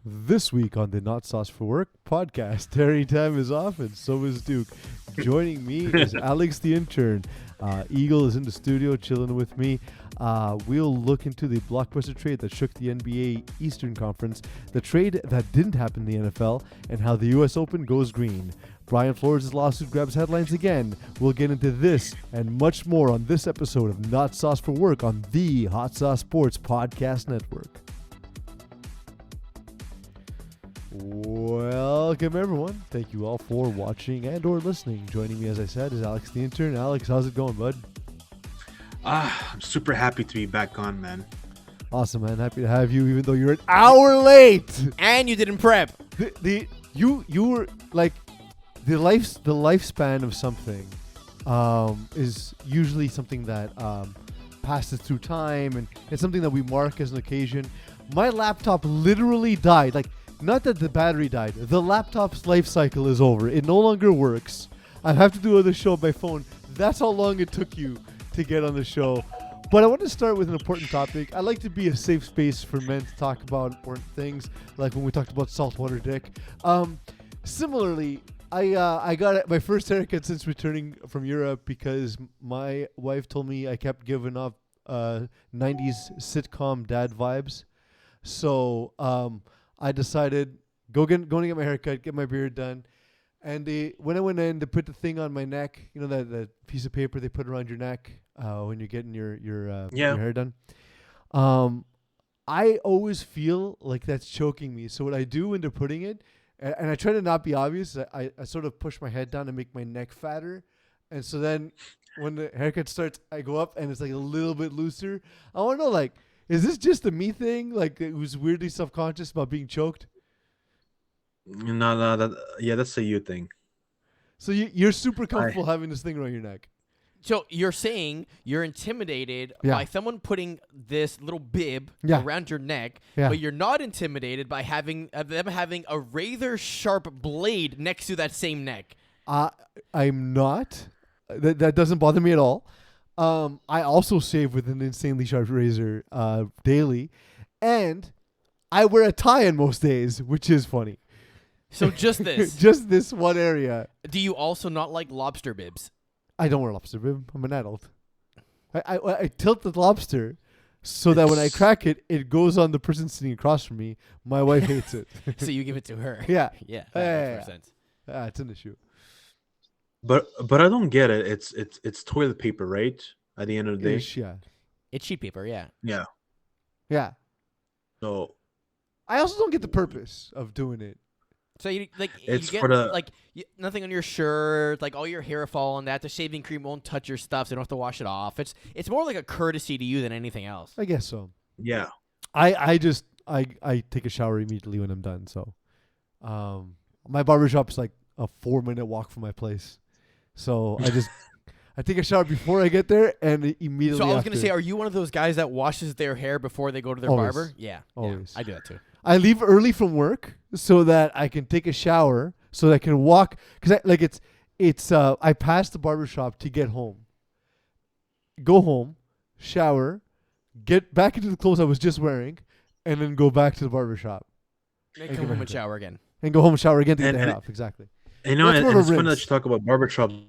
This week on the Not Sauce for Work podcast, Terry time is off and so is Duke. Joining me is Alex the intern. Eagle is in the studio chilling with me. We'll look into the blockbuster trade that shook the NBA Eastern Conference, the trade that didn't happen in the NFL, and how the U.S. Open goes green. Brian Flores' lawsuit grabs headlines again. We'll get into this and much more on this episode of Not Sauce for Work on the Hot Sauce Sports Podcast Network. Welcome, everyone. Thank you all for watching and or listening. Joining me, as I said, is Alex the intern. Alex, how's it going, bud? I'm super happy to be back on, man. Awesome, man. Happy to have you, even though you're an hour late. And you didn't prep. You were like the lifespan of something is usually something that passes through time, and it's something that we mark as an occasion. My laptop literally died. Like, not that the battery died. The laptop's life cycle is over. It no longer works. I have to do another show on my phone. That's how long it took you to get on the show. But I want to start with an important topic. I like to be a safe space for men to talk about important things, like when we talked about saltwater dick. Similarly, I got my first haircut since returning from Europe because my wife told me I kept giving off 90s sitcom dad vibes. So I decided going to get my haircut, get my beard done. And when I went in to put the thing on my neck, you know, that piece of paper they put around your neck when you're getting your hair done. I always feel like that's choking me. So what I do when they're putting it, and I try to not be obvious, I sort of push my head down and make my neck fatter. And so then when the haircut starts, I go up and it's like a little bit looser. I want to know, like, is this just a me thing? Like, who's weirdly self-conscious about being choked? No, that's a you thing. So you're super comfortable having this thing around your neck. So you're saying you're intimidated by someone putting this little bib around your neck, but you're not intimidated by having them having a razor sharp blade next to that same neck. I'm not. That doesn't bother me at all. I also shave with an insanely sharp razor daily, and I wear a tie on most days, which is funny. So just this. Just this one area. Do you also not like lobster bibs? I don't wear a lobster bib. I'm an adult. I tilt the lobster so that when I crack it, it goes on the person sitting across from me. My wife hates it. So you give it to her. Yeah. Yeah. That makes sense. It's an issue. But I don't get it. It's toilet paper, right? At the end of the day. Yeah. It's sheet paper, yeah. Yeah. Yeah. So I also don't get the purpose of doing it. So you it's you get for the nothing on your shirt, like all your hair fall on that. The shaving cream won't touch your stuff, so you don't have to wash it off. It's more like a courtesy to you than anything else. I guess so. yeah. I take a shower immediately when I'm done. So, my barbershop's like a 4-minute walk from my place. So I take a shower before I get there and immediately. So I was gonna say, are you one of those guys that washes their hair before they go to their barber? Yeah, always. Yeah, I do that too. I leave early from work so that I can take a shower, so that I can walk. Because I pass the barbershop to get home. Go home, shower, get back into the clothes I was just wearing, and then go back to the barbershop. And come home and shower again. And go home and shower again to get the head off. Exactly. You know, and it's funny that you talk about barbershops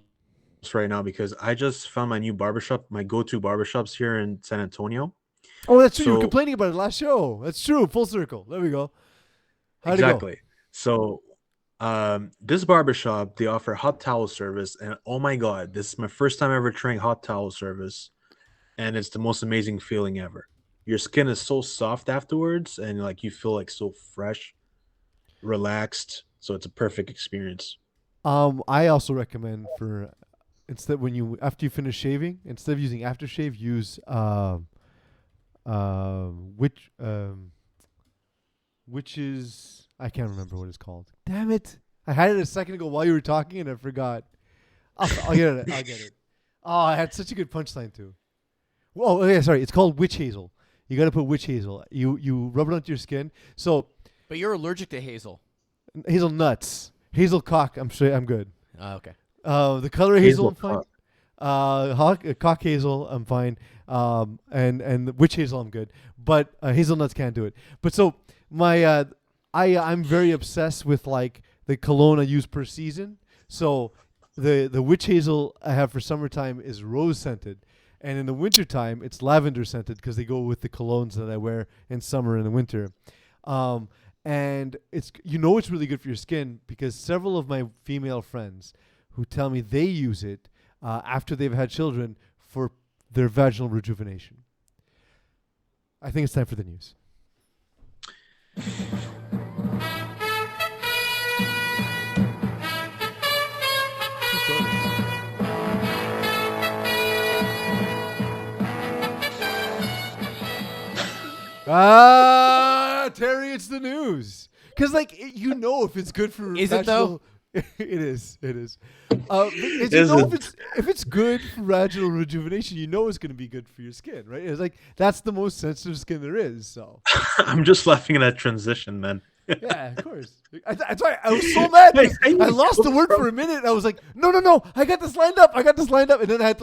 right now because I just found my new barbershop, my go-to barbershops here in San Antonio. Oh, that's true. You were complaining about it last show. That's true. Full circle. There we go. How'd exactly. It go? So, this barbershop, they offer hot towel service, and oh my god, this is my first time ever trying hot towel service, and it's the most amazing feeling ever. Your skin is so soft afterwards, and like you feel like so fresh, relaxed. So it's a perfect experience. I also recommend for after you finish shaving, instead of using aftershave, use which is I can't remember what it's called. Damn it! I had it a second ago while you were talking and I forgot. I'll get it. I'll get it. Oh, I had such a good punchline too. Oh yeah, sorry. It's called witch hazel. You got to put witch hazel. You rub it onto your skin. So, but you're allergic to hazel. Hazel nuts, hazel cock. I'm sure I'm good. Okay. The color hazel I'm fine. Cock hazel, I'm fine. And witch hazel, I'm good. But hazelnuts can't do it. But so I'm very obsessed with like the cologne I use per season. So the witch hazel I have for summertime is rose scented, and in the wintertime it's lavender scented because they go with the colognes that I wear in summer and the winter. And it's it's really good for your skin because several of my female friends who tell me they use it after they've had children for their vaginal rejuvenation. I think it's time for the news. Terry, it's the news. Because, like, if it's good for Is it, though? It is. If it's good for vaginal rejuvenation, it's going to be good for your skin, right? It's like, that's the most sensitive skin there is, so. I'm just laughing at that transition, man. Yeah, of course. That's why I was so mad. I lost the word for a minute. I was like, no, I got this lined up. And then I had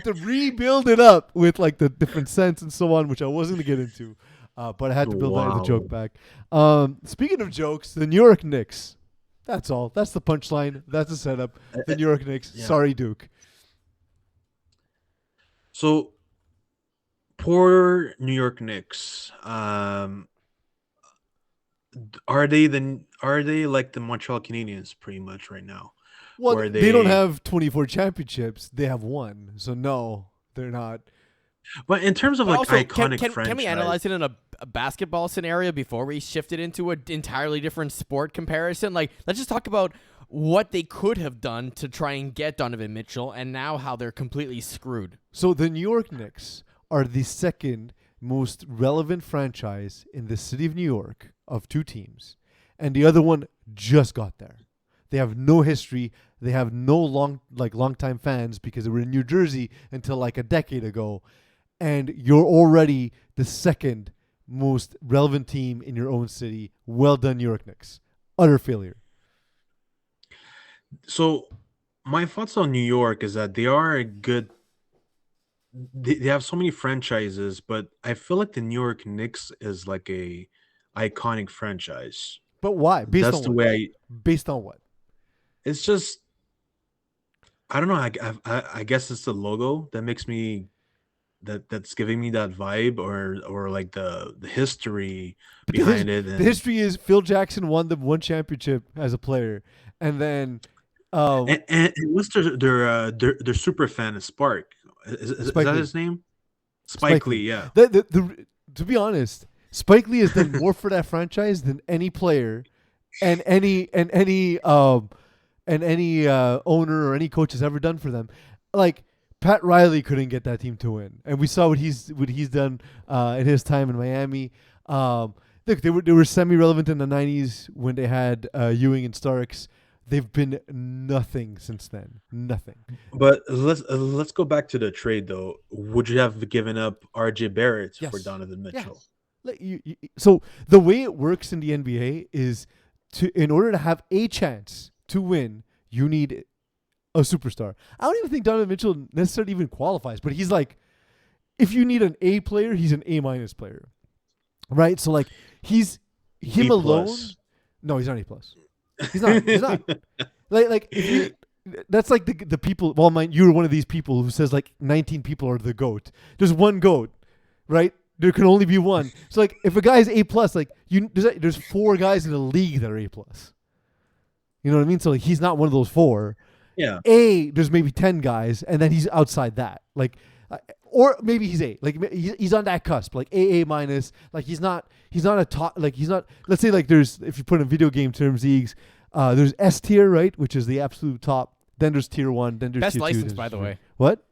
to rebuild it up with like the different scents and so on, which I wasn't going to get into. But I had to build that joke back. Speaking of jokes, the New York Knicks. That's all. That's the punchline. That's the setup. The New York Knicks. Yeah. Sorry, Duke. So, poor New York Knicks. Are they like the Montreal Canadiens pretty much right now? Well, they don't have 24 championships. They have one. So no, they're not. But in terms of like also, iconic franchise, can we analyze it in a basketball scenario before we shift it into an entirely different sport comparison? Like, let's just talk about what they could have done to try and get Donovan Mitchell, and now how they're completely screwed. So the New York Knicks are the second most relevant franchise in the city of New York of two teams, and the other one just got there. They have no history. They have no long-time fans because they were in New Jersey until like a decade ago, and you're already the second most relevant team in your own city. Well done, New York Knicks. Utter failure. So my thoughts on New York is that they are a good. They have so many franchises, but I feel like the New York Knicks is like a iconic franchise. But why? Based on what? It's just, I don't know. I guess it's the logo that makes me that's giving me that vibe, or like the history behind it. The history is Phil Jackson won the one championship as a player, and then and what's their super fan is Spark. Is that his name? Spike Lee, yeah. To be honest, Spike Lee has done more for that franchise than any player and any owner or any coach has ever done for them. Like Pat Riley couldn't get that team to win, and we saw what he's done in his time in Miami. Look, they were semi-relevant in the '90s when they had Ewing and Starks. They've been nothing since then. Nothing. But let's go back to the trade though. Would you have given up RJ Barrett for Donovan Mitchell? Yeah. So the way it works in the NBA is in order to have a chance to win, you need a superstar. I don't even think Donovan Mitchell necessarily even qualifies, but he's like, if you need an A player, he's an A- player, right? So like he's him A+. alone. No, he's not A+. He's not. Like if that's like the people. Well, you're one of these people who says like 19 people are the GOAT. There's one GOAT, right? There can only be one. So like if a guy is A+, like there's 4 guys in the league that are A+. You know what I mean? So like he's not one of those 4. Yeah. There's maybe 10 guys, and then he's outside that. Like, or maybe he's A. Like he's on that cusp, like A-. Like he's not a top. Like he's not. Let's say like there's, if you put in video game terms, leagues, there's S tier, right, which is the absolute top. Then there's tier 1. Then there's best tier 2. license, by the way. What?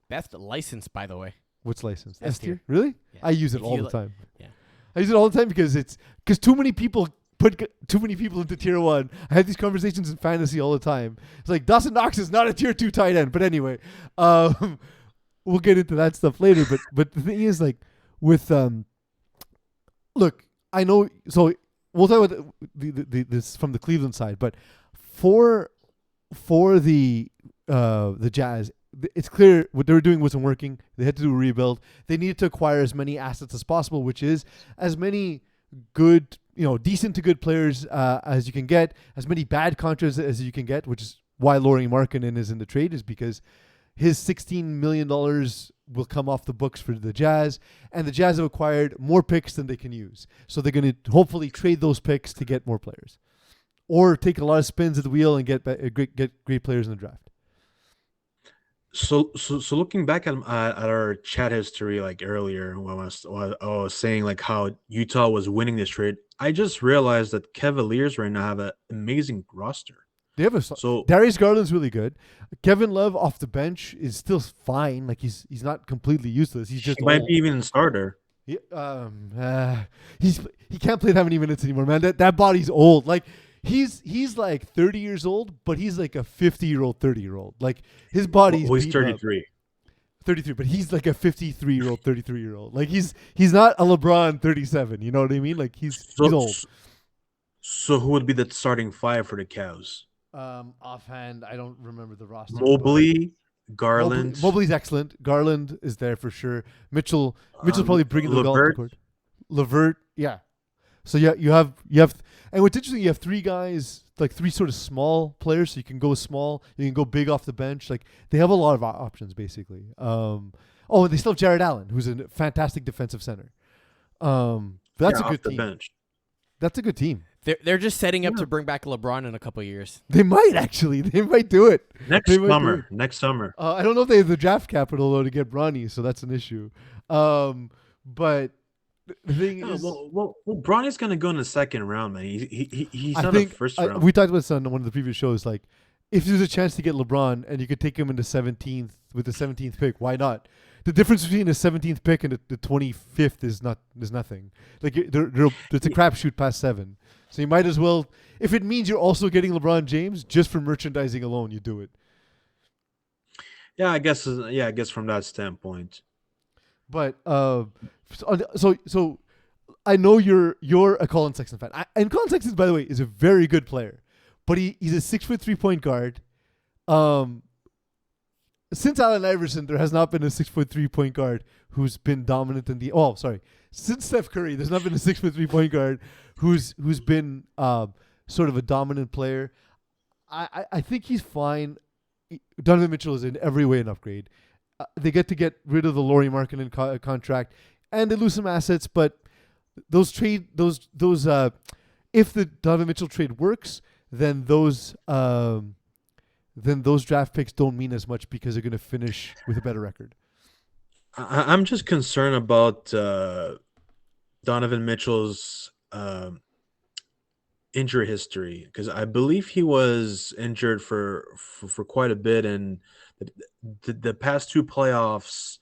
Best license, by the way. What's licensed? S S tier. tier. Really? Yeah. I use it all the time. Yeah. I use it all the time because too many people put too many people into tier 1. I have these conversations in fantasy all the time. It's like Dawson Knox is not a tier 2 tight end, but anyway, we'll get into that stuff later. But the thing is, like with look, I know. So we'll talk about this from the Cleveland side, but for the Jazz, it's clear what they were doing wasn't working. They had to do a rebuild. They needed to acquire as many assets as possible, which is as many good decent to good players as you can get, as many bad contracts as you can get, which is why Lauri Markkanen is in the trade, is because his $16 million will come off the books for the Jazz, and the Jazz have acquired more picks than they can use. So they're going to hopefully trade those picks to get more players, or take a lot of spins at the wheel and get great players in the draft. So looking back at our chat history, like earlier when I was saying like how Utah was winning this trade, I just realized that Cavaliers right now have an amazing roster. They have Darius Garland's really good. Kevin Love off the bench is still fine. Like he's not completely useless. He might be even a starter. He can't play that many minutes anymore, man. That body's old. Like he's like 30 years old, but he's like a 50-year-old, 30-year-old. Like his body's he's 33. 33, but he's like a 53-year-old, 33-year-old. Like he's not a LeBron 37. You know what I mean? Like he's old. So who would be the starting five for the Cavs? Offhand, I don't remember the roster. Mobley, Garland. Mobley's excellent. Garland is there for sure. Mitchell's probably bringing the ball to the court. Levert, yeah. So you have, and what's interesting, you have three guys, like three sort of small players. So you can go small, you can go big off the bench. Like they have a lot of options basically. And they still have Jared Allen, who's a fantastic defensive center. That's a good team. Bench. That's a good team. They're just setting up to bring back LeBron in a couple of years. They might actually. They might do it next summer. I don't know if they have the draft capital though to get Bronny, so that's an issue. But the thing is, Bronny's gonna go in the second round, man. He's not a first round. We talked about this on one of the previous shows. Like, if there's a chance to get LeBron and you could take him in the 17th with the 17th pick, why not? The difference between the 17th pick and the 25th is nothing. Like it's a crapshoot past 7. So you might as well, if it means you're also getting LeBron James, just for merchandising alone, you do it. Yeah, I guess from that standpoint. But so I know you're a Colin Sexton fan, and Colin Sexton, by the way, is a very good player, but he's a 6'3" point guard. Since Allen Iverson, there has not been a 6'3" point guard who's been dominant in the. Oh, sorry. Since Steph Curry, there's not been a 6'3" point guard who's been sort of a dominant player. I think he's fine. Donovan Mitchell is in every way an upgrade. They get rid of the Lauri Markkanen contract, and they lose some assets. But if the Donovan Mitchell trade works, then those draft picks don't mean as much because they're going to finish with a better record. I'm just concerned about Donovan Mitchell's injury history, because I believe he was injured for quite a bit, and the past 2 playoffs,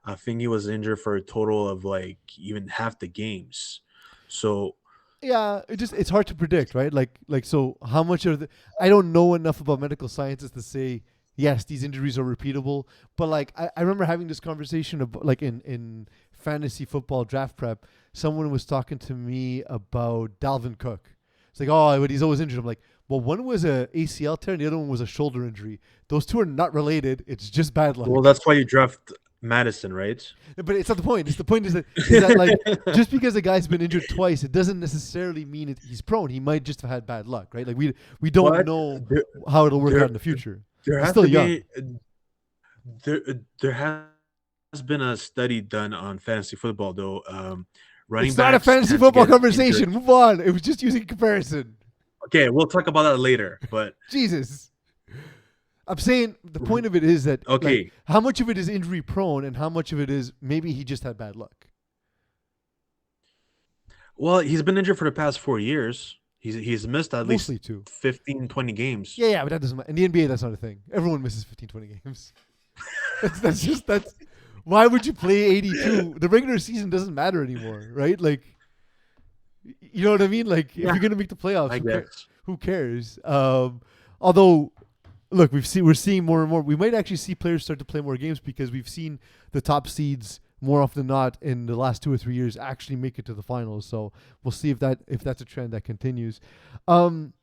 I think he was injured for a total of like even half the games. So yeah, it's hard to predict, right? Like so how much of I don't know enough about medical sciences to say yes, these injuries are repeatable. But like I remember having this conversation about, like in fantasy football draft prep, someone was talking to me about Dalvin Cook. It's like, but he's always injured. I'm like, well, one was a ACL tear and the other one was a shoulder injury. Those two are not related. It's just bad luck. Well, that's why you draft Madison, right? But it's not the point. The point is that like just because a guy's been injured twice, it doesn't necessarily mean he's prone. He might just have had bad luck, right? Like we don't know how it'll work out in the future. There has been a study done on fantasy football, though. It's not a fantasy football conversation. Move on. It was just using comparison. Okay, we'll talk about that later. But Jesus. I'm saying the point of it is that like, how much of it is injury prone and how much of it is maybe he just had bad luck? Well, he's been injured for the past 4 years. He's missed at mostly least 15, 20 games. Yeah, but that doesn't matter. In the NBA, that's not a thing. Everyone misses 15, 20 games. that's why would you play 82? The regular season doesn't matter anymore, right? Like, you know what I mean? Like, if you're going to make the playoffs, who cares? Although, look, we're seeing more and more. We might actually see players start to play more games because we've seen the top seeds more often than not in the last 2 or 3 years actually make it to the finals. So we'll see if that's a trend that continues. But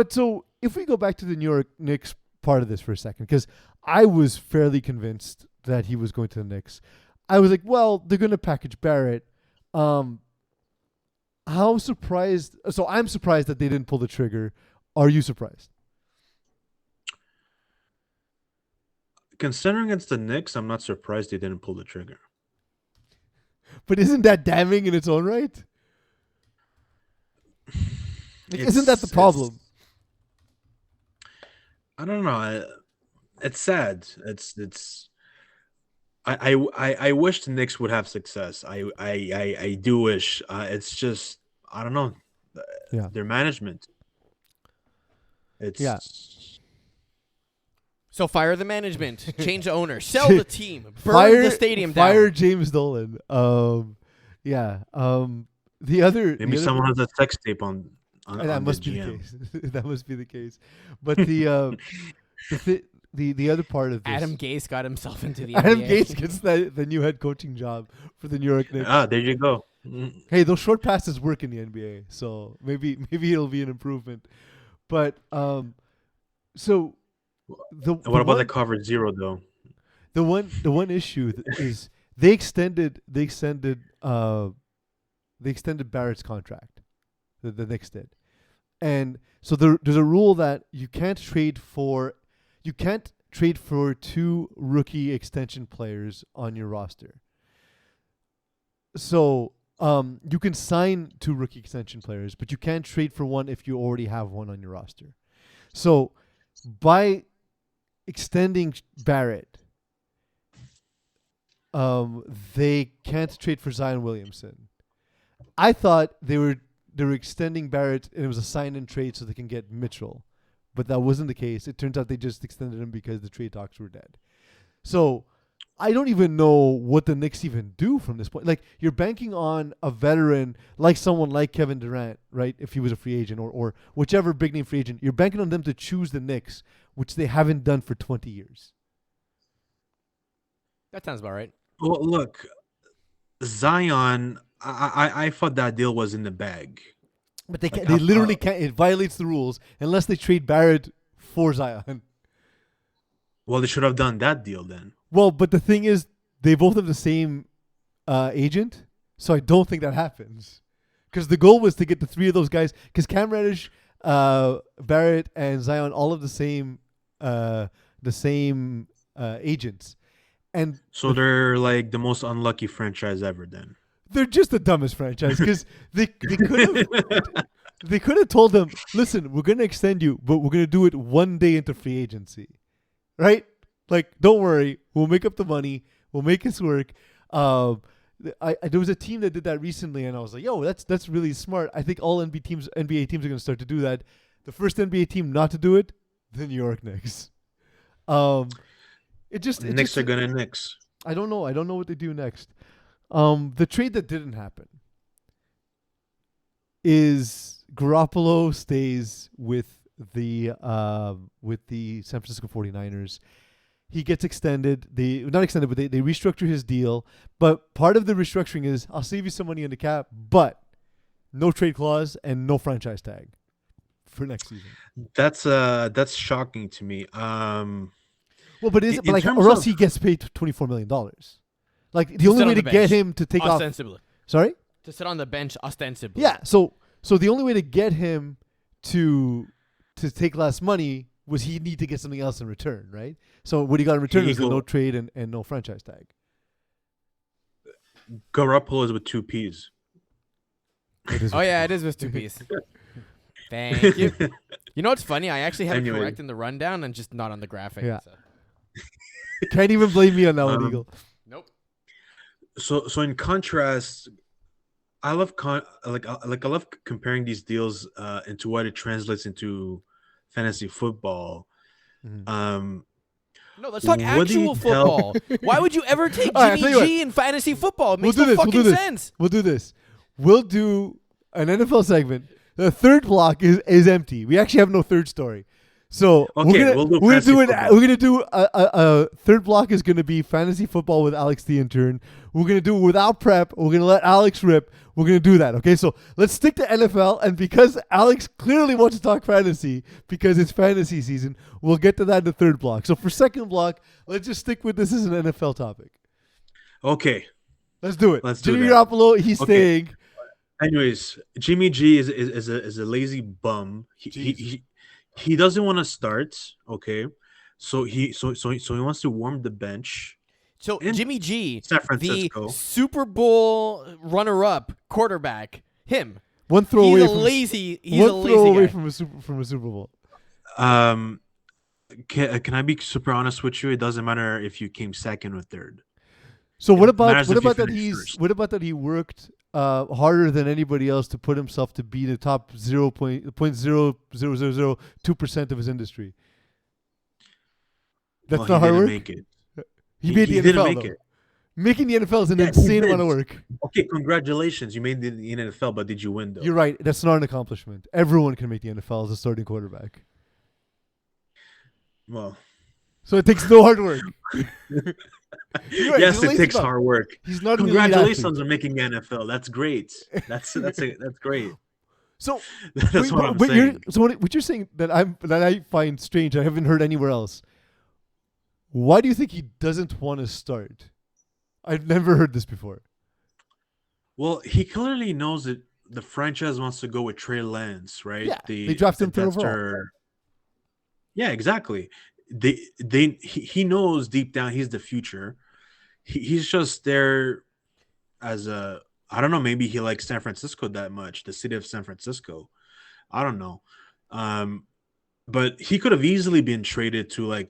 so if we go back to the New York Knicks part of this for a second, because I was fairly convinced that he was going to the Knicks. I was like, well, they're going to package Barrett. how surprised? So I'm surprised that they didn't pull the trigger. Are you surprised? Considering it's the Knicks, I'm not surprised they didn't pull the trigger. But isn't that damning in its own right? Isn't that the problem? I don't know. It's sad. I wish the Knicks would have success. I do wish. It's just I don't know. Their management. So fire the management, change the owner, sell the team, burn the stadium down. Fire James Dolan. The other maybe someone has a sex tape on that must be the case. That must be the case. But the other part of this, Adam Gase got himself into the Adam NBA. Gase gets the new head coaching job for the New York Knicks. There you go. Hey, those short passes work in the NBA, so maybe it'll be an improvement. But so what about the cover zero though? The one issue is they extended Barrett's contract. The Knicks did, and so there's a rule that you can't trade for two rookie extension players on your roster. So you can sign two rookie extension players, but you can't trade for one if you already have one on your roster. So by extending Barrett, they can't trade for Zion Williamson. I thought they were extending Barrett and it was a sign and trade so they can get Mitchell. But that wasn't the case. It turns out they just extended him because the trade talks were dead. So I don't even know what the Knicks even do from this point. Like, you're banking on a veteran like someone like Kevin Durant, right? If he was a free agent or whichever big name free agent, you're banking on them to choose the Knicks, which they haven't done for 20 years. That sounds about right. Well, look, Zion, I thought that deal was in the bag. But they can't, they literally can't. It violates the rules unless they trade Barrett for Zion. Well, they should have done that deal then. Well, but the thing is, they both have the same agent, so I don't think that happens. Because the goal was to get the three of those guys. Because Cam Reddish, Barrett, and Zion all have the same agents, and so they're like the most unlucky franchise ever. Then they're just the dumbest franchise because they could have told them, listen, we're gonna extend you, but we're gonna do it one day into free agency, right? Like, don't worry, we'll make up the money, we'll make this work. There was a team that did that recently, and I was like, yo, that's really smart. I think all NBA teams are going to start to do that. The first NBA team not to do it, the New York Knicks. Knicks are going to Knicks. I don't know what they do next. The trade that didn't happen is Garoppolo stays with the San Francisco 49ers. He gets extended. They restructure his deal. But part of the restructuring is, I'll save you some money on the cap, but no trade clause and no franchise tag for next season. That's shocking to me. Well, but is it? But like, or else he gets paid $24 million. Like, the only way to get him to take ostensibly. off. Sorry? To sit on the bench ostensibly. Yeah. So the only way to get him to take less money was he need to get something else in return, right? So what he got in return was no trade and no franchise tag. Garoppolo is with two P's. It is with two P's. Thank you. You know what's funny? I actually have it correct in the rundown and just not on the graphic. Yeah. So. Can't even blame me on that one, Eagle. Nope. So in contrast, I love I love comparing these deals into what it translates into fantasy football. Mm-hmm. No, let's talk actual football. Why would you ever take Jimmy G in fantasy football? It makes no fucking sense. We'll do this. We'll do an NFL segment. The third block is empty. We actually have no third story. So we're gonna do a third block is gonna be fantasy football with Alex the intern. We're gonna do it without prep. We're gonna let Alex rip. We're gonna do that. Okay, so let's stick to NFL, and because Alex clearly wants to talk fantasy because it's fantasy season, we'll get to that in the third block. So for second block, let's just stick with this as an NFL topic. Okay, let's do it. Let's do Jimmy that. Garopolo, he's staying. Anyways, Jimmy G is a lazy bum. He doesn't want to start. Okay, so he wants to warm the bench. So Jimmy G, San the Francisco, Super Bowl runner-up quarterback, him. One throw He's away a from lazy. He's one a throw lazy away guy. from a Super Bowl. Can I be super honest with you? It doesn't matter if you came second or third. So What about that he worked harder than anybody else to put himself to be the top 0.00002% of his industry? That's not hard work. Make it. He made the didn't NFL. Make though. it. Making the NFL is an insane amount of work. Okay, congratulations. You made the NFL, but did you win though? You're right. That's not an accomplishment. Everyone can make the NFL as a starting quarterback. Well, so it takes no hard work. Right, yes, it takes hard work. He's not. Congratulations on making the NFL. That's great. That's great. So that's what I'm saying. What you're saying that I find strange, I haven't heard anywhere else. Why do you think he doesn't want to start? I've never heard this before. Well, he clearly knows that the franchise wants to go with Trey Lance, right? Yeah, they drafted him third overall. Yeah, exactly. He knows deep down he's the future. He's just there as a, I don't know, maybe he likes San Francisco that much, the city of San Francisco. I don't know. But he could have easily been traded to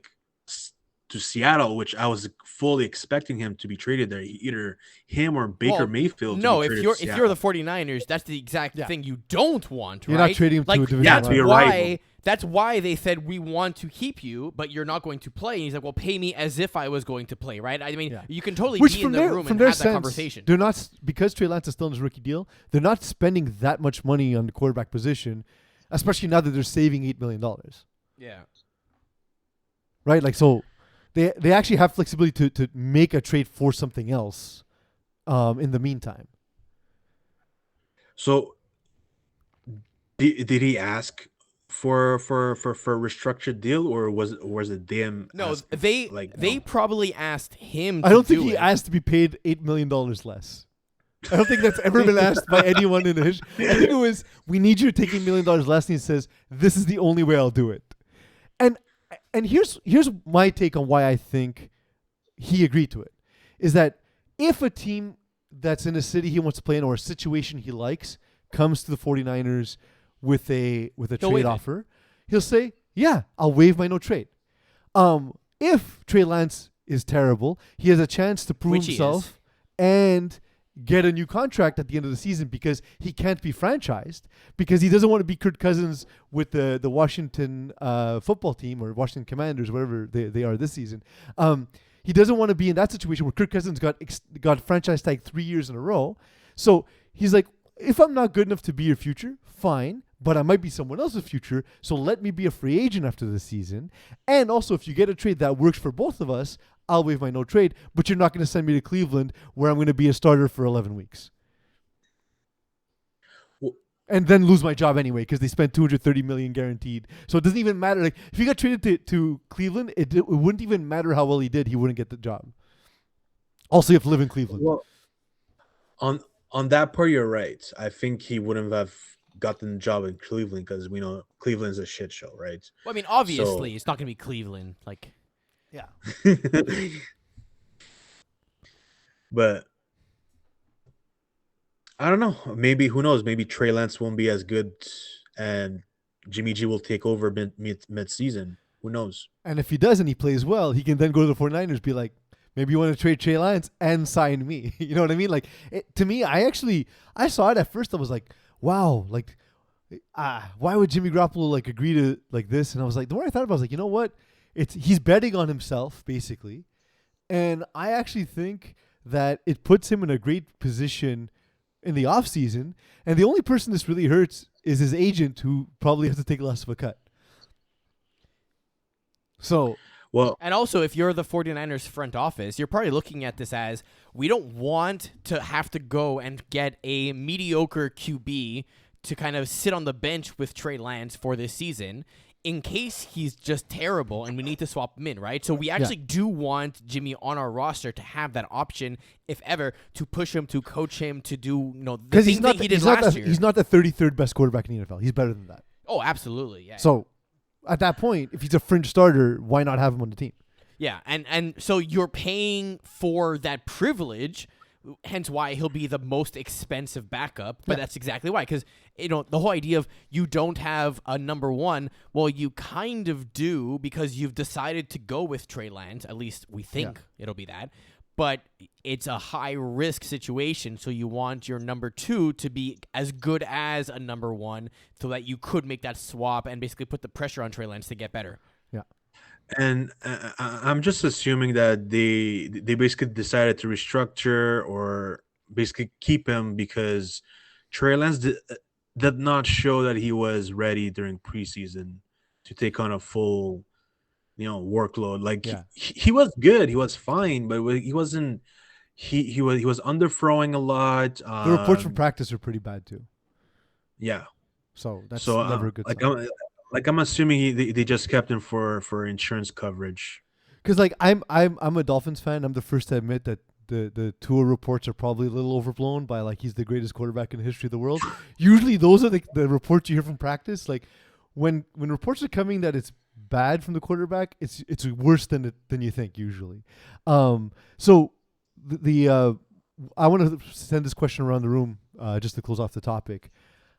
Seattle, which I was fully expecting him to be traded there. Either him or Baker Mayfield. No, if you're the 49ers, that's the exact thing you don't want, right? You're not trading him to a division rival. That's why they said we want to keep you, but you're not going to play. And he's like, well, pay me as if I was going to play, right? I mean, you can totally be in the room and have that conversation. They're not, because Trey Lance is still in his rookie deal, they're not spending that much money on the quarterback position, especially now that they're saving $8 million. Yeah. Right? Like, so they actually have flexibility to make a trade for something else in the meantime. So did he ask for a restructured deal, or was it them? No, they probably asked him. I don't think he asked to be paid $8 million less. I don't think that's ever been asked by anyone in the history. I think it was, we need you to take $8 million less, and he says, this is the only way I'll do it. And here's my take on why I think he agreed to it, is that if a team that's in a city he wants to play in or a situation he likes comes to the 49ers with a trade offer, he'll say, yeah, I'll waive my no trade. If Trey Lance is terrible, he has a chance to prove himself and get a new contract at the end of the season, because he can't be franchised, because he doesn't want to be Kirk Cousins with the Washington football team, or Washington Commanders, whatever they are this season. He doesn't want to be in that situation where Kirk Cousins got franchise tag 3 years in a row. So he's like, if I'm not good enough to be your future, fine, but I might be someone else's future, so let me be a free agent after the season. And also, if you get a trade that works for both of us, I'll waive my no trade, but you're not going to send me to Cleveland where I'm going to be a starter for 11 weeks. And then lose my job anyway, because they spent $230 million guaranteed. So it doesn't even matter. Like, if he got traded to Cleveland, it wouldn't even matter how well he did. He wouldn't get the job. Also, you have to live in Cleveland. Well, on that part, you're right. I think he wouldn't have gotten the job in Cleveland, because we know Cleveland's a shit show, right? Well, I mean, obviously, it's not going to be Cleveland. Like, yeah. But I don't know. Maybe, who knows? Maybe Trey Lance won't be as good, and Jimmy G will take over mid-season. Who knows? And if he does and he plays well, he can then go to the 49ers, be like, maybe you want to trade Trey Lance and sign me. You know what I mean? Like, to me, I saw it at first. I was like, wow, like, why would Jimmy Garoppolo like agree to like this? And I was like, the more I thought about it, I was like, you know what? He's betting on himself, basically. And I actually think that it puts him in a great position in the offseason. And the only person this really hurts is his agent, who probably has to take less of a cut. So, well, and also, if you're the 49ers front office, you're probably looking at this as, we don't want to have to go and get a mediocre QB to kind of sit on the bench with Trey Lance for this season. in case he's just terrible and we need to swap him in, right? So we actually do want Jimmy on our roster to have that option, if ever, to push him, to coach him, to do the things that he did last year. He's not the 33rd best quarterback in the NFL. He's better than that. Oh, absolutely, yeah. So at that point, if he's a fringe starter, why not have him on the team? Yeah, and so you're paying for that privilege, hence why he'll be the most expensive backup. But that's exactly why, because the whole idea of you don't have a number one, well, you kind of do because you've decided to go with Trey Lance. At least we think it'll be that. But it's a high-risk situation, so you want your number two to be as good as a number one so that you could make that swap and basically put the pressure on Trey Lance to get better. Yeah. And I'm just assuming that they basically decided to restructure or basically keep him because Trey Lance did not show that he was ready during preseason to take on a full, workload. Like he was good, he was fine, but he wasn't. He was underthrowing a lot. The reports from practice are pretty bad too. Yeah. So that's never a good sign. I'm assuming they just kept him for insurance coverage. Because I'm a Dolphins fan. I'm the first to admit that the Tua reports are probably a little overblown by he's the greatest quarterback in the history of the world. Usually those are the reports you hear from practice. Like when reports are coming that it's bad from the quarterback, it's worse than you think usually. So I want to send this question around the room just to close off the topic.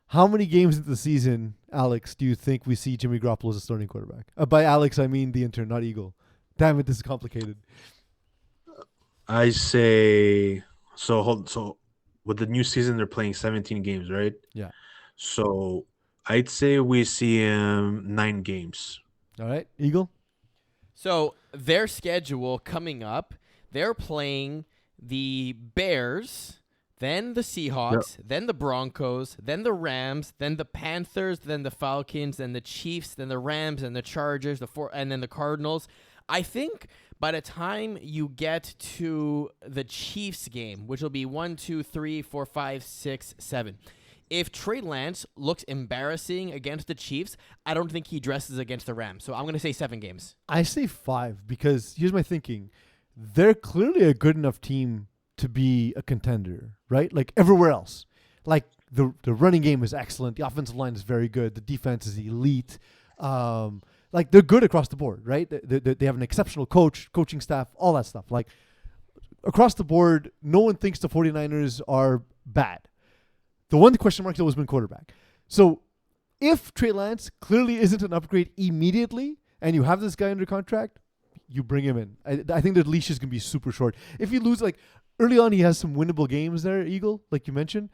How many games into the season, Alex, do you think we see Jimmy Garoppolo as a starting quarterback? By Alex, I mean the intern, not Eagle. Damn it, this is complicated. I say so with the new season they're playing 17 games, right? Yeah. So I'd say we see him 9 games. All right, Eagle? So their schedule coming up, they're playing the Bears, then the Seahawks, then the Broncos, then the Rams, then the Panthers, then the Falcons, then the Chiefs, then the Rams, and the Chargers, and then the Cardinals. I think by the time you get to the Chiefs game, which will be 1, 2, 3, 4, 5, 6, 7, if Trey Lance looks embarrassing against the Chiefs, I don't think he dresses against the Rams. So I'm going to say 7 games. I say 5 because here's my thinking. They're clearly a good enough team to be a contender, right? Like everywhere else. Like the running game is excellent. The offensive line is very good. The defense is elite. Like they're good across the board, right? They have an exceptional coaching staff, all that stuff. Like across the board, no one thinks the 49ers are bad. The one question mark has always been quarterback. So if Trey Lance clearly isn't an upgrade immediately and you have this guy under contract, you bring him in. I think the leash is going to be super short. If you lose, early on he has some winnable games there, Eagle, like you mentioned.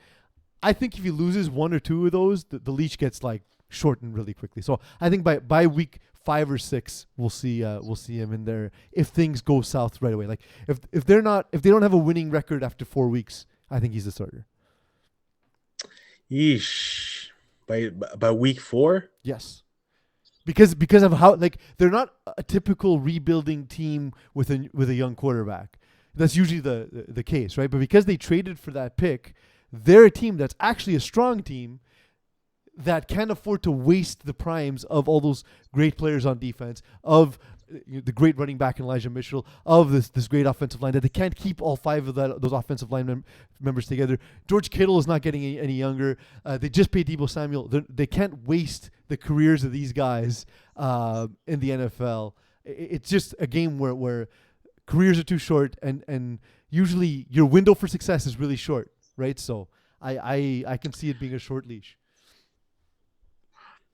I think if he loses 1 or 2 of those, the leash gets shortened really quickly. So I think by week 5 or 6 we'll see him in there if things go south right away. Like if they don't have a winning record after 4 weeks, I think he's the starter. Yeesh. By week 4? Yes. Because of how they're not a typical rebuilding team with a young quarterback. That's usually the case, right? But because they traded for that pick, they're a team that's actually a strong team that can't afford to waste the primes of all those great players on defense, of the great running back in Elijah Mitchell, of this great offensive line, that they can't keep all 5 of those offensive line members together. George Kittle is not getting any younger. They just paid Deebo Samuel. They can't waste the careers of these guys in the NFL. It's just a game where careers are too short, and usually your window for success is really short, right? So I can see it being a short leash.